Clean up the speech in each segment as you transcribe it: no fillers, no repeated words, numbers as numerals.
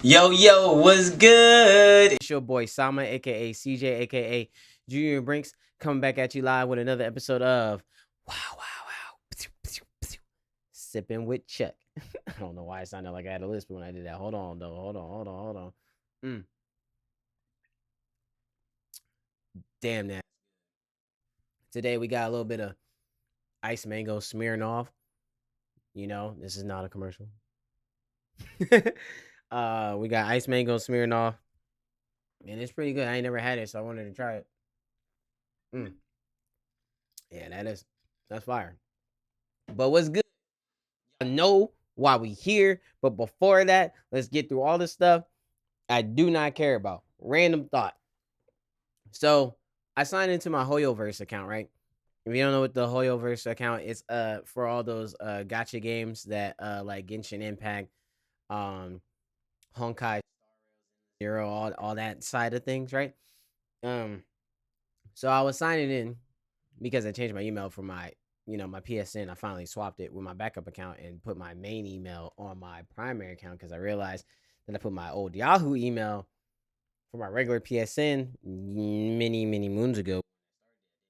Yo, what's good? It's your boy Sama, aka CJ, aka Junior Brinks, coming back at you live with another episode of Wow. Sipping with Chuck. I don't know why it sounded like I had a lisp when I did that. Hold on, though. Hold on. Damn that. Today we got a little bit of ice mango smearing off. You know, this is not a commercial. We got ice mango smearing off, and it's pretty good. I ain't never had it, so I wanted to try it. Mm. Yeah, that's fire. But what's good? I know why we here, but before that, let's get through all the stuff I do not care about. Random thought. So I signed into my Hoyoverse account, right? If you don't know what the Hoyoverse account is, for all those gotcha games that like Genshin Impact, um, Honkai Zero, all that side of things, right? Um, so I was signing in because I changed my email for my PSN. I finally swapped it with my backup account and put my main email on my primary account because I realized that I put my old Yahoo email for my regular PSN many moons ago.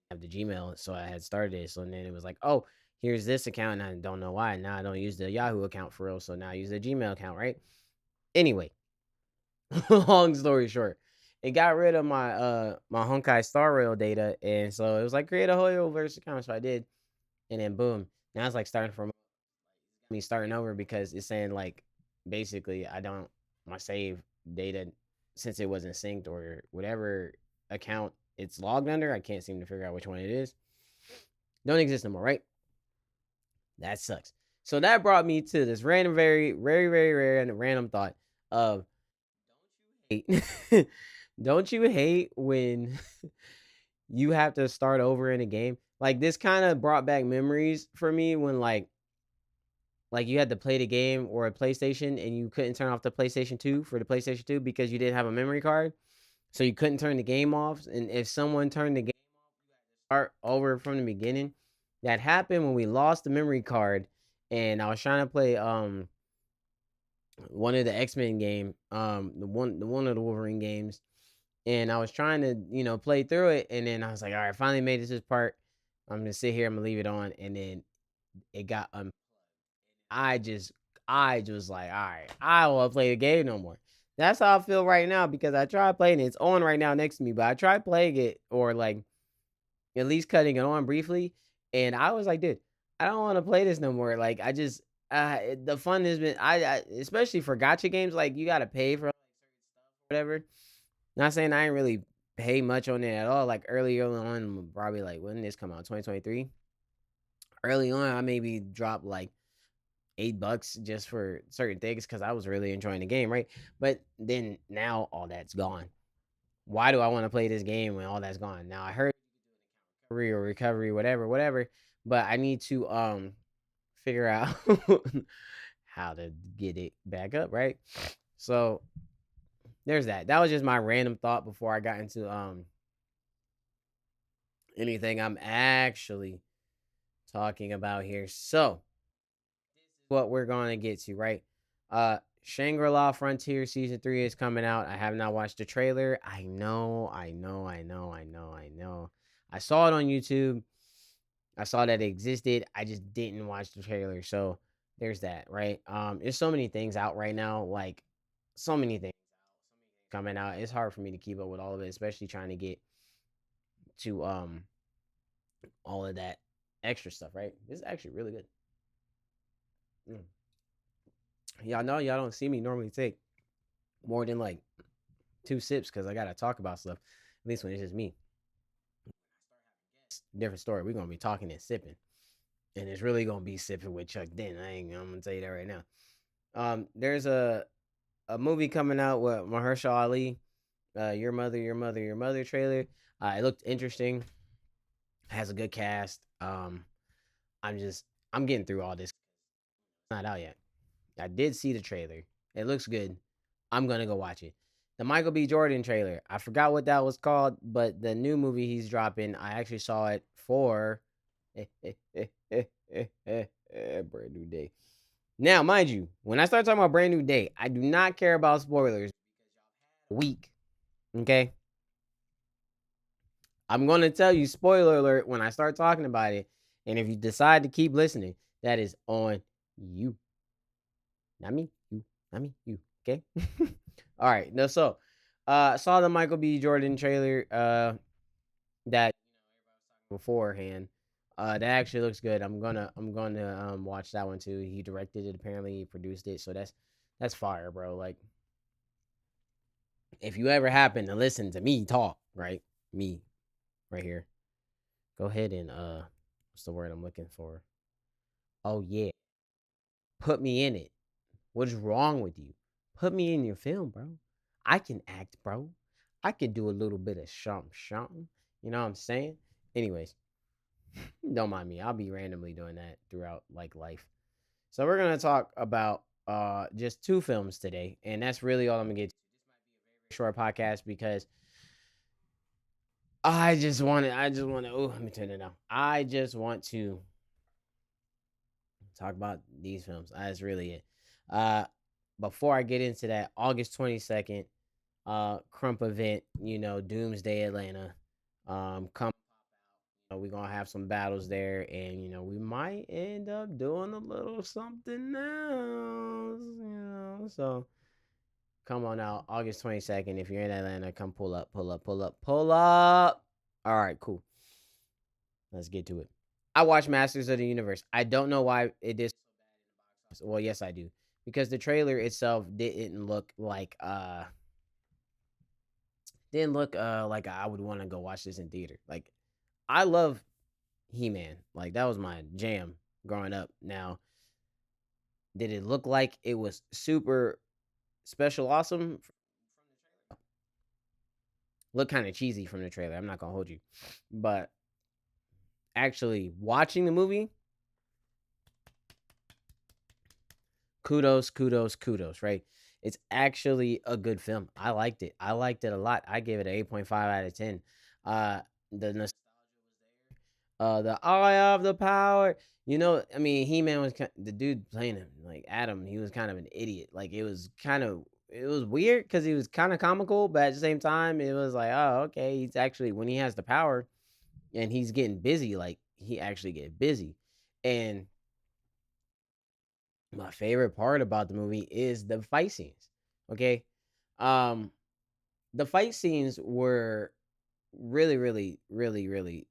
I have the Gmail, so I had started it. So then it was like, oh, here's this account, and I don't know why. Now I don't use the Yahoo account for real, so now I use the Gmail account, right? Anyway, long story short, it got rid of my Honkai Star Rail data, and so it was like create a Hoyoverse account. So I did, and then boom, now it's like starting over because it's saying like basically I don't my save data since it wasn't synced or whatever account it's logged under. I can't seem to figure out which one it is. Don't exist no more, right? That sucks. So that brought me to this random, very rare and random thought of hate. Don't you hate when you have to start over in a game? Like this kind of brought back memories for me when like you had to play the game or a PlayStation and you couldn't turn off the PlayStation 2 for the PlayStation 2 because you didn't have a memory card. So you couldn't turn the game off. And if someone turned the game start over from the beginning, that happened when we lost the memory card and I was trying to play one of the X-Men game, the one of the Wolverine games, and I was trying to, play through it, and then I was like, all right, finally made it to this part. I'm gonna sit here, I'm gonna leave it on, and then it got I just I just like, all right, I don't want to play the game no more. That's how I feel right now because I tried playing it. It's on right now next to me, but I tried playing it or like at least cutting it on briefly, and I was like, dude, I don't want to play this no more. Like I just the fun has been I especially for gotcha games, like you gotta pay for whatever. Not saying I ain't really pay much on it at all. Like earlier on, probably like when did this come out? 2023. Early on, I maybe dropped like $8 just for certain things because I was really enjoying the game, right? But then now all that's gone. Why do I want to play this game when all that's gone? Now I heard recovery, whatever, but I need to figure out how to get it back up, right? So there's that. That was just my random thought before I got into anything I'm actually talking about here. So what we're gonna get to, right? Shangri-La Frontier season 3 is coming out. I have not watched the trailer. I know. I saw it on YouTube. I saw that it existed. I just didn't watch the trailer. So there's that, right? There's so many things out right now, like so many things coming out. It's hard for me to keep up with all of it, especially trying to get to all of that extra stuff, right? This is actually really good. Mm. Y'all know y'all don't see me normally take more than like 2 sips because I gotta talk about stuff. At least when it's just me. It's a different story. We're gonna be talking and sipping. And it's really gonna be sipping with Chuck Den. I'm gonna tell you that right now. There's a movie coming out with Mahershala Ali, Your Mother trailer. It looked interesting. Has a good cast. I'm just I'm getting through all this. It's not out yet. I did see the trailer. It looks good. I'm gonna go watch it. The Michael B. Jordan trailer. I forgot what that was called, but the new movie he's dropping, I actually saw it for brand new day. Now, mind you, when I start talking about Brand New Day, I do not care about spoilers. Week, okay? I'm gonna tell you, spoiler alert, when I start talking about it. And if you decide to keep listening, that is on you. Not me, you, not me, you. Okay. All right. No, so saw the Michael B. Jordan trailer that beforehand. That actually looks good. I'm gonna watch that one too. He directed it, apparently he produced it. So that's fire, bro. Like if you ever happen to listen to me talk, right? Me right here. Go ahead and what's the word I'm looking for? Oh yeah. Put me in it. What's wrong with you? Put me in your film, bro. I can act, bro. I can do a little bit of something. You know what I'm saying? Anyways, don't mind me. I'll be randomly doing that throughout like life. So we're gonna talk about just two films today, and that's really all I'm gonna get to. Short podcast because I just want to oh, let me turn it down. I just want to talk about these films. That's really it. Uh Before I get into that, August 22nd, Krump event, Doomsday Atlanta. Come we're gonna have some battles there, and we might end up doing a little something else, So come on out, August 22nd. If you're in Atlanta, come pull up, pull up, pull up, pull up. All right, cool. Let's get to it. I watched Masters of the Universe. I don't know why it is. Well, yes, I do, because the trailer itself didn't look like I would want to go watch this in theater. Like I love He-Man. Like that was my jam growing up. Now, did it look like it was super special awesome? Look kind of cheesy from the trailer. I'm not gonna hold you. But actually watching the movie, kudos, kudos, kudos, right? It's actually a good film. I liked it. I liked it a lot. I gave it an 8.5 out of 10. The the eye of the power. I mean, He-Man was the dude playing him, like Adam. He was kind of an idiot. Like it was weird because he was kind of comical, but at the same time, it was like, oh, okay. He's actually when he has the power and he's getting busy, like he actually get busy. And my favorite part about the movie is the fight scenes. Okay, um, the fight scenes were really, really, really, really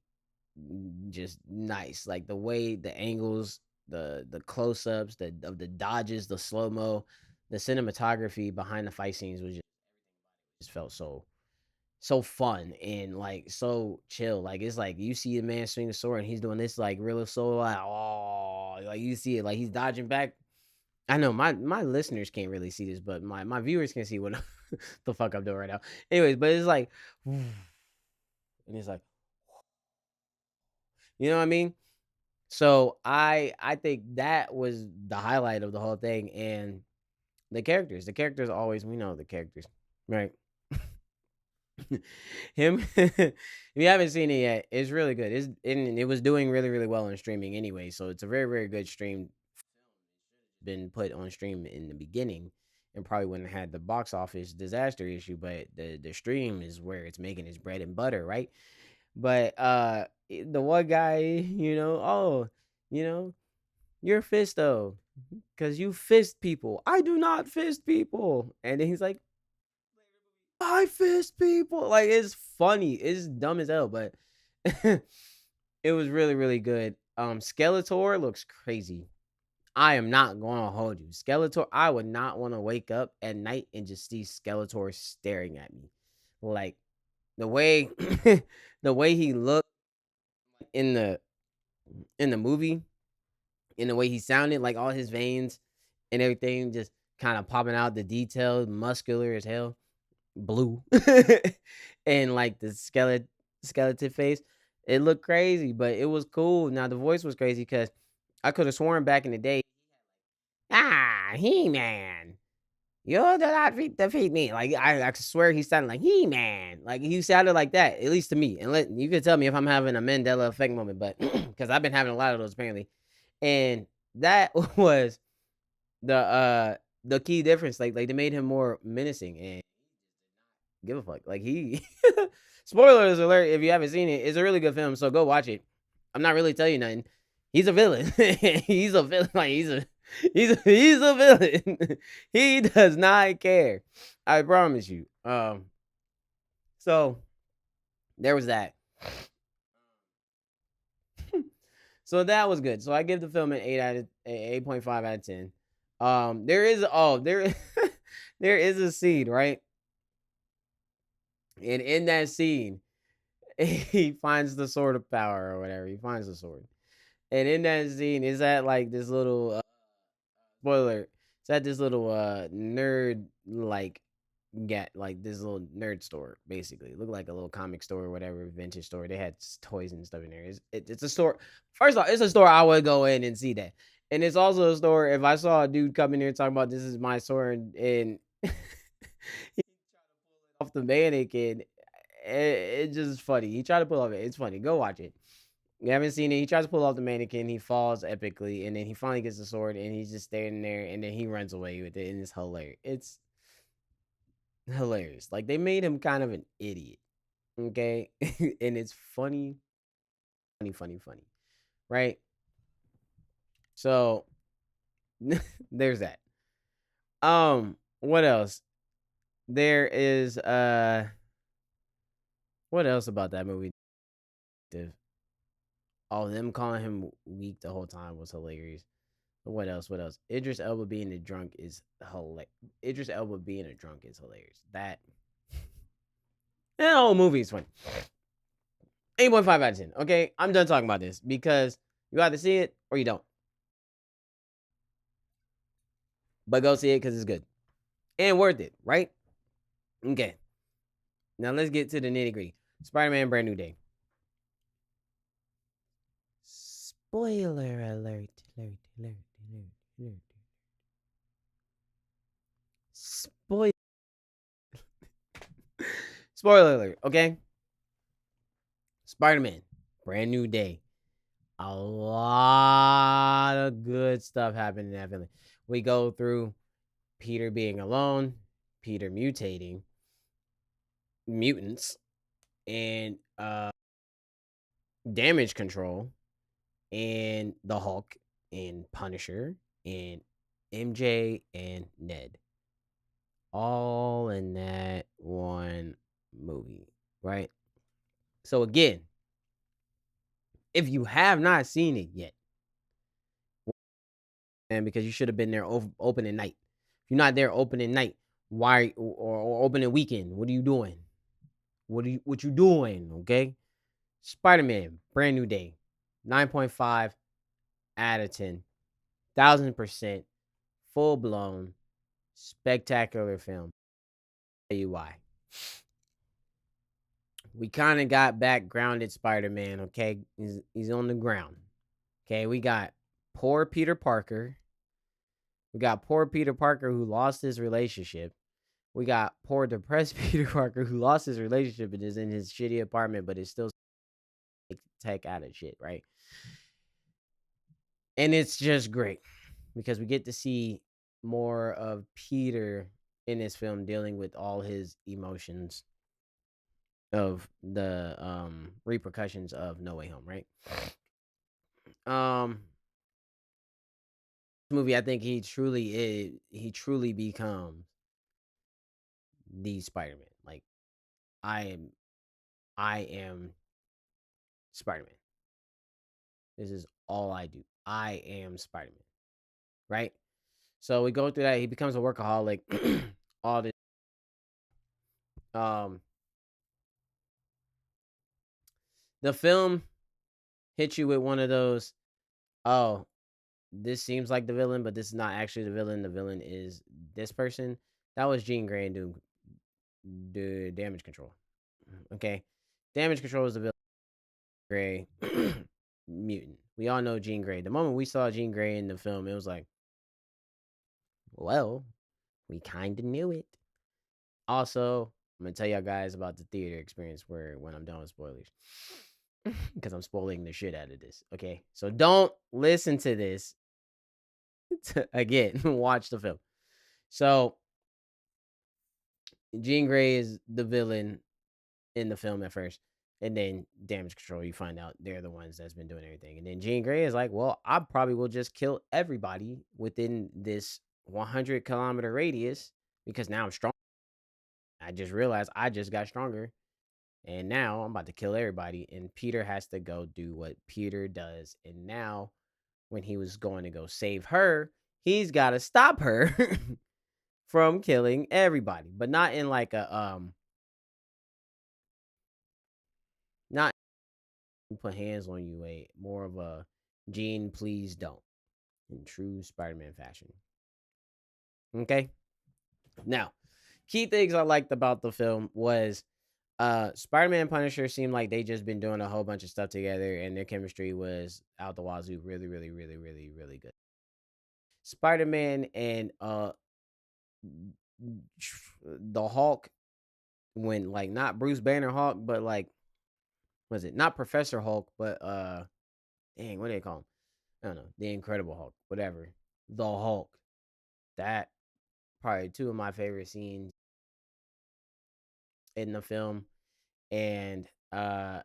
just nice. Like the way the angles, the close ups, the dodges, the slow mo, the cinematography behind the fight scenes was just felt so fun and like so chill. Like it's like you see a man swing a sword and he's doing this like real slow, like oh, like you see it like he's dodging back. I know my listeners can't really see this, but my viewers can see what the fuck I'm doing right now. Anyways, but it's like, and it's like, you know what I mean? So I think that was the highlight of the whole thing, and the characters. The characters always we know the characters, right? Him, if you haven't seen it yet, it's really good. And it was doing really really well on streaming anyway, so it's a very very good stream. Been put on stream in the beginning, and probably wouldn't have had the box office disaster issue, but the stream is where it's making its bread and butter, right? But the one guy, oh, you know, you're Fisto because you fist people. I do not fist people. And then he's like, I fist people. Like, it's funny. It's dumb as hell, but it was really, really good. Skeletor looks crazy. I am not going to hold you. Skeletor, I would not want to wake up at night and just see Skeletor staring at me. Like, the way the way he looked in the movie, in the way he sounded, like all his veins and everything just kind of popping out, the detail, muscular as hell, blue, and like the skeleton face. It looked crazy, but it was cool. Now the voice was crazy because I could have sworn back in the day, He Man, you do not defeat me. Like I swear he sounded like He Man. Like he sounded like that, at least to me. And you can tell me if I'm having a Mandela effect moment, but because I've been having a lot of those apparently. And that was the key difference, like they made him more menacing and give a fuck. Like he spoilers alert if you haven't seen it, it's a really good film, so go watch it. I'm not really telling you nothing. He's a villain. He's a villain. Like he's a villain. He does not care. I promise you. So there was that. So that was good. So I give the film an 8.5 out of 10. There is there there is a scene, right? And in that scene, he finds the sword of power or whatever. He finds the sword. And in that scene, is that like this little spoiler? It's at this little nerd like get like this little nerd store basically. It looked like a little comic store or whatever, vintage store. They had toys and stuff in there. It's a store. First off, it's a store I would go in and see that. And it's also a store if I saw a dude come in here talking about this is my sword and he off the mannequin. It's just funny. He tried to pull off it. It's funny. Go watch it. You haven't seen it. He tries to pull off the mannequin. He falls epically, and then he finally gets the sword, and he's just standing there, and then he runs away with it, and it's hilarious. It's hilarious. Like they made him kind of an idiot, okay? And it's funny, funny, funny, funny, right? So there's that. What else? There is what else about that movie? Oh, them calling him weak the whole time was hilarious. What else? What else? Idris Elba being a drunk is hilarious. Idris Elba being a drunk is hilarious. That whole movie is funny. 8.5 out of 10. Okay, I'm done talking about this because you either see it or you don't. But go see it because it's good and worth it, right? Okay. Now let's get to the nitty gritty. Spider-Man: Brand New Day. Spoiler alert! Alert! Alert! Alert! Alert! Spoiler! Spoiler alert! Okay. Spider-Man: Brand New Day. A lot of good stuff happened in that film. We go through Peter being alone, Peter mutating, mutants, and damage control, and the Hulk, and Punisher, and MJ, and Ned. All in that one movie, right? So again, if you have not seen it yet, and because you should have been there opening night. If you're not there opening night, why or opening weekend? What are you doing? What you doing? Okay, Spider-Man: Brand New Day, 9.5 out of 10, 1,000% full blown spectacular film. Tell you why. We kind of got back grounded Spider-Man. Okay, he's on the ground. Okay, we got poor Peter Parker. We got poor Peter Parker who lost his relationship. We got poor depressed Peter Parker who lost his relationship and is in his shitty apartment, but is still tech out of shit, right? And it's just great because we get to see more of Peter in this film dealing with all his emotions of the repercussions of No Way Home, right? Um movie I think he truly becomes the Spider-Man. Like I am I am Spider-Man. This is all I do. I am Spider-Man, right? So we go through that. He becomes a workaholic. All this. Um, the film hits you with one of those. Oh, this seems like the villain, but this is not actually the villain. The villain is this person. That was Jean Grey and Doom. The damage control. Okay, damage control is the villain. Grey mutant. We all know Jean Grey. The moment we saw Jean Grey in the film, it was like, well, we kind of knew it. Also, I'm gonna tell y'all guys about the theater experience where when I'm done with spoilers. Because I'm spoiling the shit out of this. Okay. So don't listen to this to again watch the film. So Jean Grey is the villain in the film at first. And then Damage Control, you find out they're the ones that's been doing everything. And then Jean Grey is like, well, I probably will just kill everybody within this 100-kilometer radius because now I'm strong. I just realized I just got stronger. And now I'm about to kill everybody. And Peter has to go do what Peter does. And now, when he was going to go save her, he's got to stop her from killing everybody, but not in like not put hands on you way, more of a Gene, please don't, in true Spider-Man fashion. Okay. Now, key things I liked about the film was Spider-Man and Punisher seemed like they just been doing a whole bunch of stuff together and their chemistry was out the wazoo, really, really, really, really, really good. Spider-Man and the Hulk, when like not Bruce Banner Hulk, but like was it not Professor Hulk, but dang, what do they call him? I don't know, the Incredible Hulk, whatever. The Hulk. That probably two of my favorite scenes in the film. And it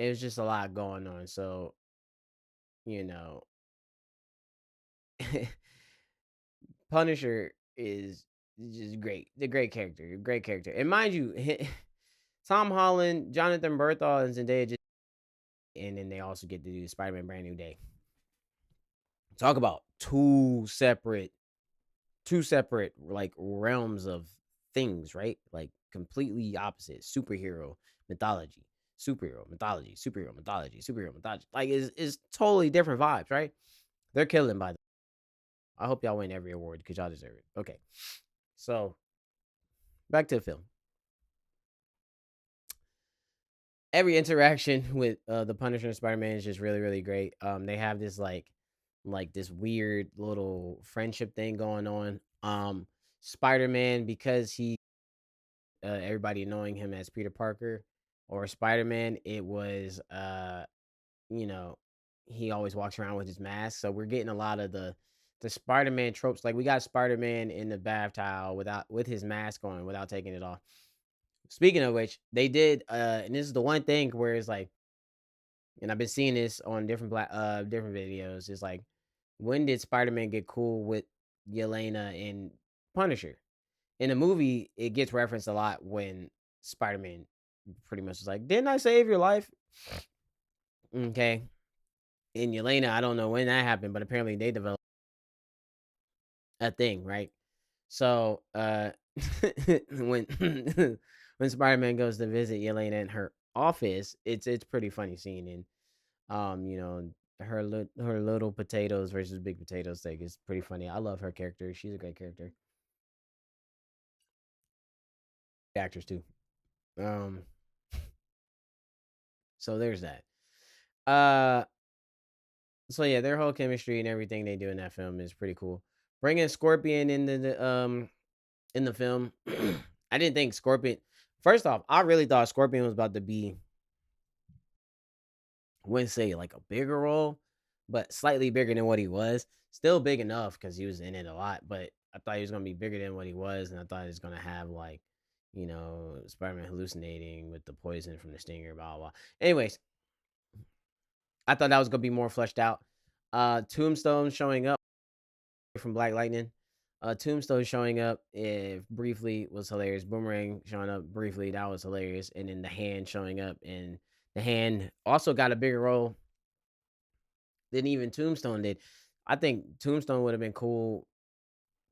was just a lot going on. So, you know, Punisher is just great. The great character. Great character. And mind you, Tom Holland, Jonathan Berthal, and Zendaya just, and then they also get to do Spider-Man Brand New Day. Talk about two separate like realms of things, right? Like completely opposite. Superhero mythology. Like it's totally different vibes, right? They're killing by the. I hope y'all win every award because y'all deserve it. Okay, so back to the film. Every interaction with the Punisher and Spider-Man is just really, really great. They have this like this weird little friendship thing going on. Spider-Man, because he everybody knowing him as Peter Parker or Spider-Man, it was you know, he always walks around with his mask. So we're getting a lot of the Spider-Man tropes. Like we got Spider-Man in the bath towel with his mask on without taking it off. Speaking of which, they did and this is the one thing where it's like, and I've been seeing this on different videos, it's like, when did Spider-Man get cool with Yelena and Punisher? In the movie, it gets referenced a lot when Spider-Man pretty much is like, "Didn't I save your life?" Okay. In Yelena, I don't know when that happened, but apparently they developed a thing, right? So, when when Spider-Man goes to visit Yelena in her office, it's pretty funny scene, and you know, her little potatoes versus big potatoes thing is pretty funny. I love her character. She's a great character. Actress too. Um, so there's that. Uh, so yeah, their whole chemistry and everything they do in that film is pretty cool. Bringing Scorpion into the in the film, I didn't think Scorpion. First off, I really thought Scorpion was about to be, I wouldn't say like a bigger role, but slightly bigger than what he was. Still big enough because he was in it a lot, but I thought he was gonna be bigger than what he was, and I thought he was gonna have like, Spider-Man hallucinating with the poison from the stinger, blah blah. Blah. Anyways, I thought that was gonna be more fleshed out. Tombstone showing up from Black Lightning. Tombstone showing up briefly was hilarious. Boomerang showing up briefly, that was hilarious. And then the hand showing up, and the hand also got a bigger role than even Tombstone did. I think Tombstone would have been cool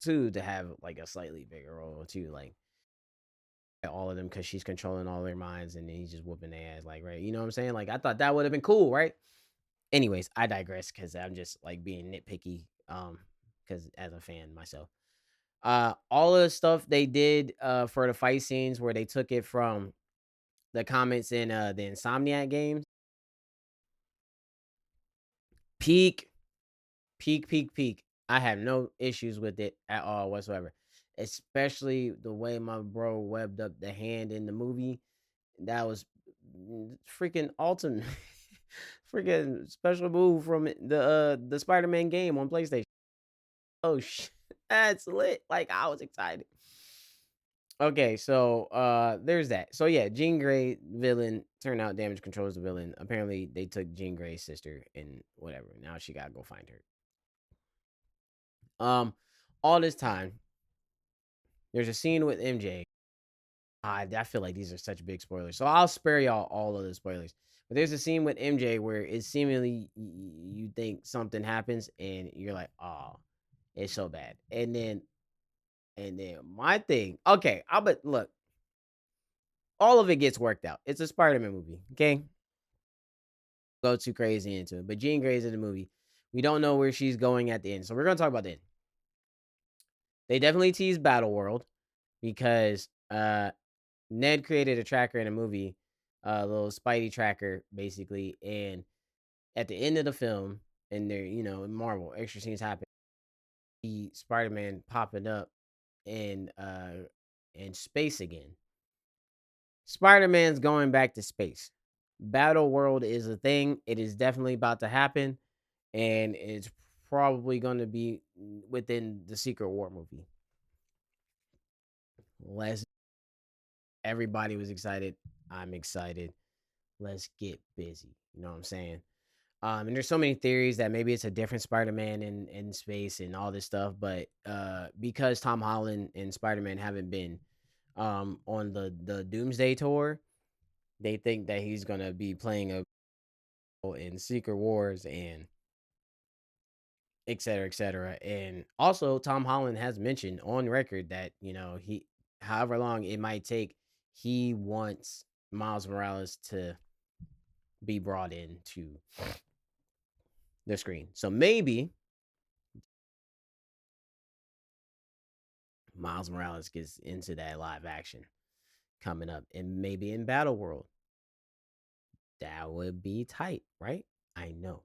too to have like a slightly bigger role too, like all of them because she's controlling all their minds and then he's just whooping their ass, like right. You know what I'm saying? Like I thought that would have been cool, right? Anyways, I digress because I'm just like being nitpicky. Because as a fan myself. All of the stuff they did for the fight scenes where they took it from the comments in the Insomniac games, peak, peak. I have no issues with it at all whatsoever. Especially the way my bro webbed up the hand in the movie. That was freaking ultimate. Freaking special move from the Spider-Man game on PlayStation. Oh shit, that's lit. Like I was excited. Okay, so there's that. So yeah, Jean Grey villain turned out damage control is the villain. Apparently they took Jean Grey's sister and whatever. Now she gotta go find her. All this time, there's a scene with MJ. I feel like these are such big spoilers. So I'll spare y'all all of the spoilers. But there's a scene with MJ where it seemingly you think something happens and you're like, oh, it's so bad. And then my thing, okay, I'll but look, all of it gets worked out. It's a Spider-Man movie. Okay. Go too crazy into it. But Jean Grey's in the movie. We don't know where she's going at the end. So we're gonna talk about the end. They definitely tease Battle World because Ned created a tracker in a movie, a little Spidey tracker, basically. And at the end of the film, and there, in Marvel, extra scenes happen. The Spider-Man popping up in space again. Spider-Man's going back to space. Battle World is a thing. It is definitely about to happen, and it's probably going to be within the Secret War movie. Let's. Everybody was excited. I'm excited. Let's get busy. You know what I'm saying? And there's so many theories that maybe it's a different Spider-Man in space and all this stuff, but because Tom Holland and Spider-Man haven't been on the Doomsday tour, they think that he's gonna be playing a role in Secret Wars and et cetera, et cetera. And also, Tom Holland has mentioned on record that he, however long it might take, he wants Miles Morales to be brought into the screen. So maybe Miles Morales gets into that live action coming up, and maybe in Battle World. That would be tight, right? I know.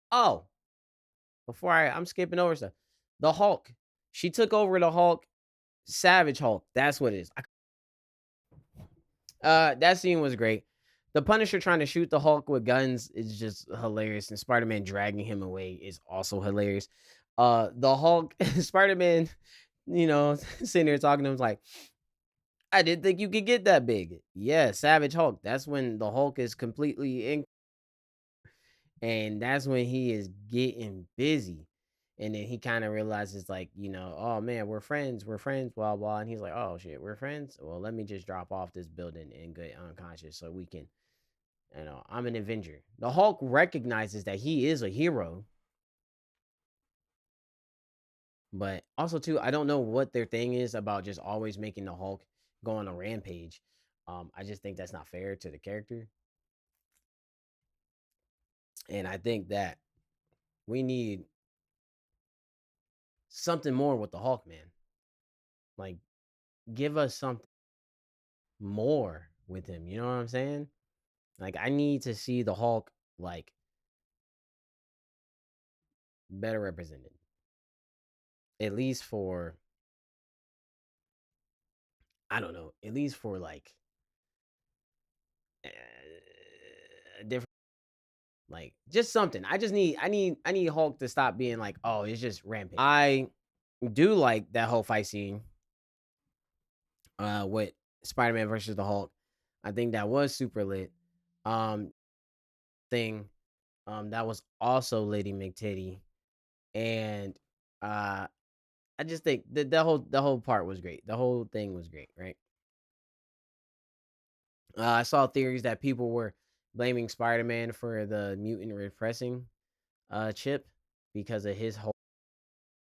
Oh, before I'm skipping over stuff. The Hulk. She took over the Hulk, Savage Hulk. That's what it is. That scene was great. The Punisher trying to shoot the Hulk with guns is just hilarious, and Spider-Man dragging him away is also hilarious. The Hulk, Spider-Man, sitting there talking to him like, I didn't think you could get that big. Yeah, Savage Hulk. That's when the Hulk is completely in, and that's when he is getting busy. And then he kind of realizes, like, oh man, we're friends, blah blah. And he's like, oh shit, we're friends. Well, let me just drop off this building and get unconscious so we can, I'm an Avenger. The Hulk recognizes that he is a hero, but also too, I don't know what their thing is about just always making the Hulk go on a rampage. I just think that's not fair to the character. And I think that we need something more with the Hulk, man. Like, give us something more with him. You know what I'm saying? Like, I need to see the Hulk like better represented, at least for, I don't know, at least for like a different, like just something. I need Hulk to stop being like, oh, it's just rampant. I do like that whole fight scene with Spider-Man versus the Hulk. I think that was super lit. Um thing that was also Lady McTitty. And uh I just think the whole part was great. The whole thing was great, right? I saw theories that people were blaming Spider-Man for the mutant repressing chip because of his whole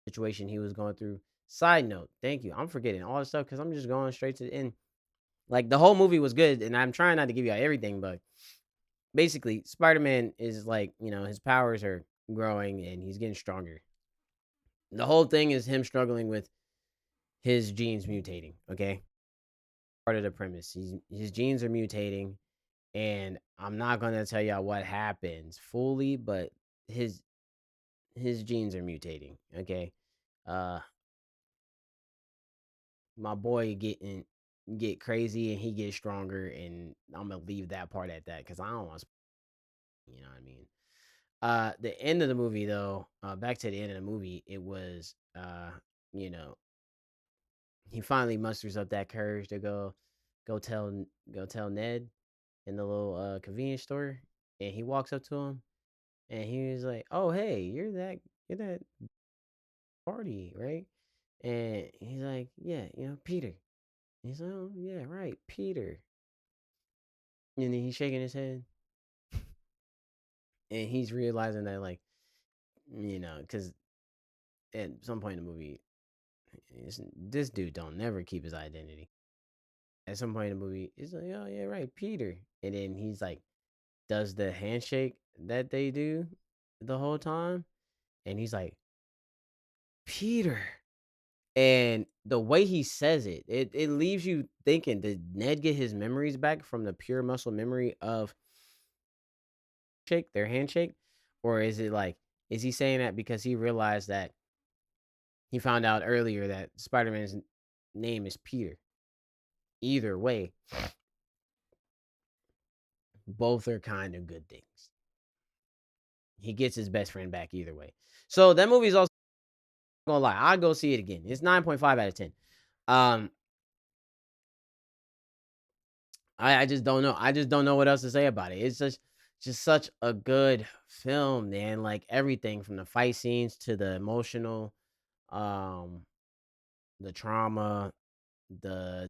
situation he was going through. Side note, thank you. I'm forgetting all this stuff because I'm just going straight to the end. Like the whole movie was good, and I'm trying not to give you everything, but basically, Spider-Man is like, his powers are growing and he's getting stronger. The whole thing is him struggling with his genes mutating. Okay, part of the premise. His genes are mutating, and I'm not gonna tell y'all what happens fully, but his his genes are mutating. Okay, uh, my boy get crazy and he gets stronger, and I'm gonna leave that part at that because I don't want, you know what I mean. The end of the movie though, back to the end of the movie, it was you know, he finally musters up that courage to go tell go tell Ned in the little convenience store, and he walks up to him and he was like, "Oh, hey, you're that party, right?" And he's like, "Yeah, Peter." He's like, "Oh, yeah, right, Peter." And then he's shaking his head, and he's realizing that, like, because at some point in the movie, this dude don't never keep his identity. At some point in the movie, it's like, "Oh, yeah, right, Peter." And then he's like, does the handshake that they do the whole time, and he's like, "Peter." And the way he says it, it leaves you thinking, did Ned get his memories back from the pure muscle memory of their handshake? Or is it like, is he saying that because he realized that he found out earlier that Spider-Man's name is Peter? Either way, both are kind of good things. He gets his best friend back either way. So that movie's also, gonna lie, I'll go see it again. It's 9.5 out of 10. Um, I just don't know. I just don't know what else to say about it. It's just such a good film, man. Like everything from the fight scenes to the emotional, um, the trauma, the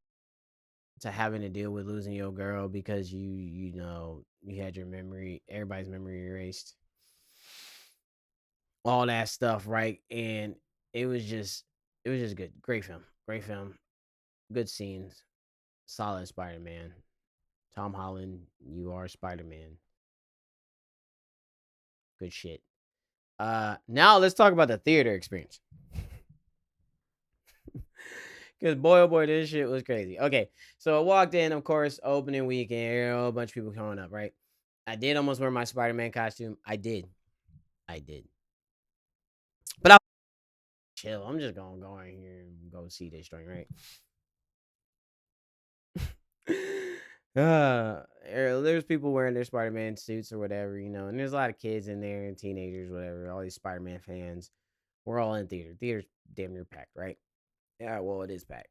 to having to deal with losing your girl because you had your memory, everybody's memory erased, all that stuff, right? And it was just it was just good. Great film, good scenes, solid Spider Man. Tom Holland, you are Spider Man. Good shit. Now let's talk about the theater experience. Because boy, oh boy, this shit was crazy. Okay, so I walked in, of course, opening weekend, a whole bunch of people coming up, right? I did almost wear my Spider Man costume. I did, but I chill. I'm just gonna go in here and go see this joint, right? There's people wearing their Spider Man suits or whatever, and there's a lot of kids in there and teenagers, whatever. All these Spider Man fans. We're all in theater. Theater's damn near packed, right? Yeah, well, it is packed.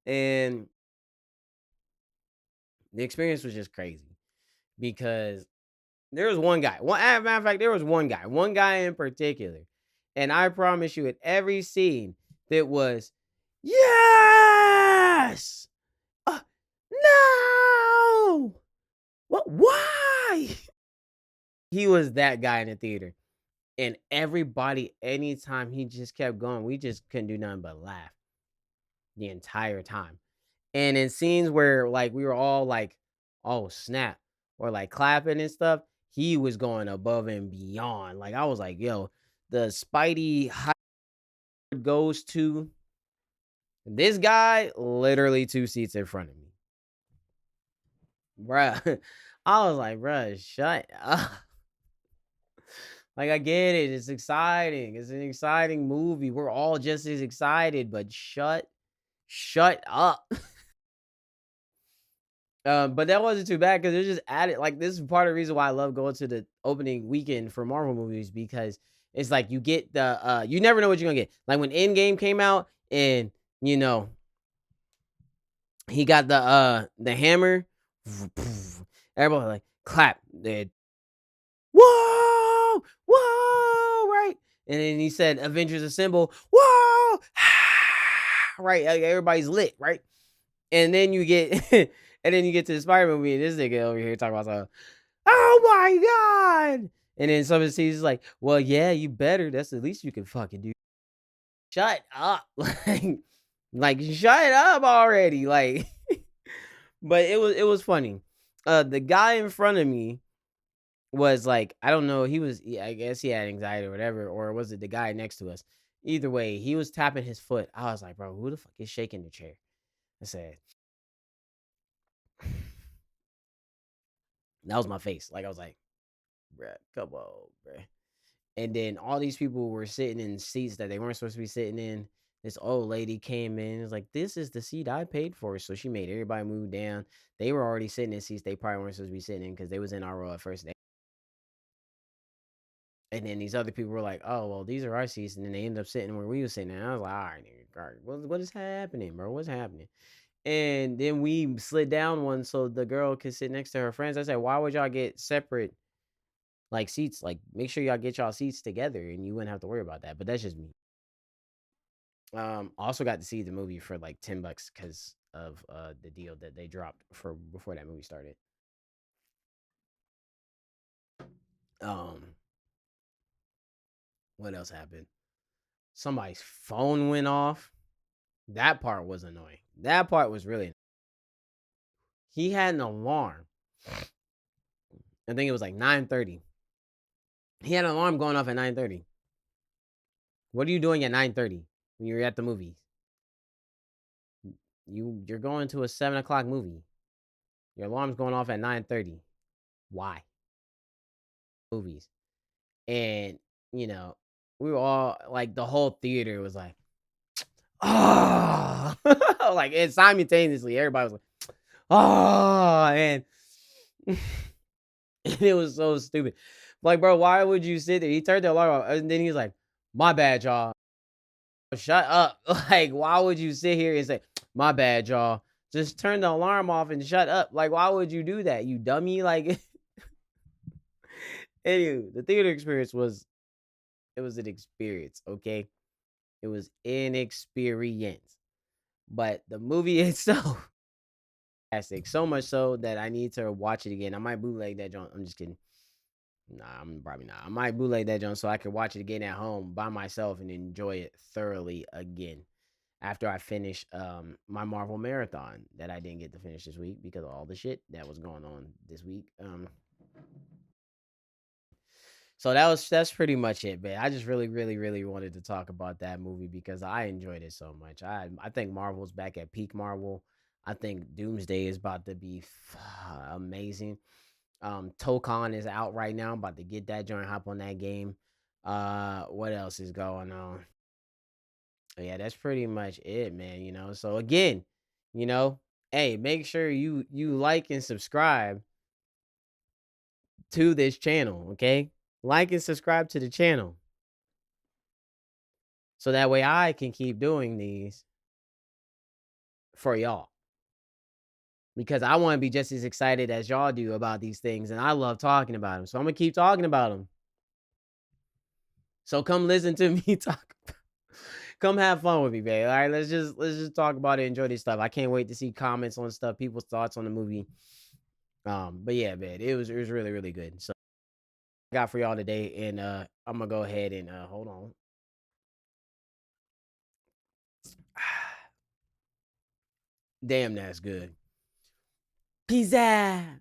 And the experience was just crazy because there was one guy. As a matter of fact, there was one guy in particular. And I promise you, at every scene, that was, yes! Uh, no! What? Why? He was that guy in the theater. And everybody, anytime he just kept going, we just couldn't do nothing but laugh the entire time. And in scenes where like we were all like, "Oh snap," or like clapping and stuff, he was going above and beyond. Like I was like, "Yo, the Spidey hype goes to this guy literally 2 seats in front of me, bruh." I was like, "Bruh, shut up." Like I get it, it's exciting. It's an exciting movie. We're all just as excited, but shut up. But that wasn't too bad because it just added like this is part of the reason why I love going to the opening weekend for Marvel movies because it's like you get the you never know what you're gonna get. Like when Endgame came out and you know he got the hammer, everybody like clap. They whoa, whoa, right? And then he said Avengers Assemble, whoa, right? Like, everybody's lit, right? And then you get and then you get to the Spider movie and this nigga over here talking about something. Oh my god! And then some of the scenes is like, well, yeah, you better. That's the least you can fucking do. Shut up. Like shut up already. Like but it was funny. The guy in front of me was like, I don't know, I guess he had anxiety or whatever, or was it the guy next to us? Either way, he was tapping his foot. I was like, bro, who the fuck is shaking the chair? I said, that was my face. Like I was like, bruh, come on, bruh. And then all these people were sitting in seats that they weren't supposed to be sitting in. This old lady came in and was like, "This is the seat I paid for." So she made everybody move down. They were already sitting in seats they probably weren't supposed to be sitting in because they was in our row at first. And then these other people were like, "Oh, well, these are our seats," and then they end up sitting where we were sitting. And I was like, "All right, nigga, all right, what is happening, bro? What's happening?" And then we slid down one so the girl could sit next to her friends. I said, "Why would y'all get separate like seats? Like, make sure y'all get y'all seats together, and you wouldn't have to worry about that." But that's just me. Also got to see the movie for like $10 because of the deal that they dropped for before that movie started. Um, what else happened? Somebody's phone went off. That part was annoying. That part was really. He had an alarm. I think it was like 9:30. He had an alarm going off at 9:30. What are you doing at 9:30 when you're at the movies? You're going to a 7 o'clock movie. Your alarm's going off at 9:30. Why? Movies. And you know, we were all like the whole theater was like, oh, like and simultaneously everybody was like, oh, and it was so stupid. Like, bro, why would you sit there? He turned the alarm off, and then he was like, "My bad, y'all. Shut up." Like, why would you sit here and say, "My bad, y'all"? Just turn the alarm off and shut up. Like, why would you do that, you dummy? Like, anyway, the theater experience was it was an experience. Okay, it was an experience, but the movie itself, fantastic. So much so that I need to watch it again. I might bootleg that joint. I'm just kidding. Nah, I'm probably not. I might bootleg that joint so I can watch it again at home by myself and enjoy it thoroughly again after I finish my Marvel marathon that I didn't get to finish this week because of all the shit that was going on this week. So that's pretty much it, man. I just really wanted to talk about that movie because I enjoyed it so much. I think Marvel's back at peak Marvel. I think Doomsday is about to be amazing. Tokon is out right now. I'm about to get that joint, hop on that game. What else is going on? Yeah, that's pretty much it, man. So again, you know, hey, make sure you like and subscribe to this channel, okay? Like and subscribe to the channel so that way I can keep doing these for y'all because I want to be just as excited as y'all do about these things, and I love talking about them. So I'm gonna keep talking about them. So come listen to me talk. Come have fun with me, babe. All right, let's just talk about it. Enjoy this stuff. I can't wait to see comments on stuff, people's thoughts on the movie. But yeah, man, it was really good. So I got for y'all today, and I'm gonna go ahead and hold on. Damn, that's good. Pizza.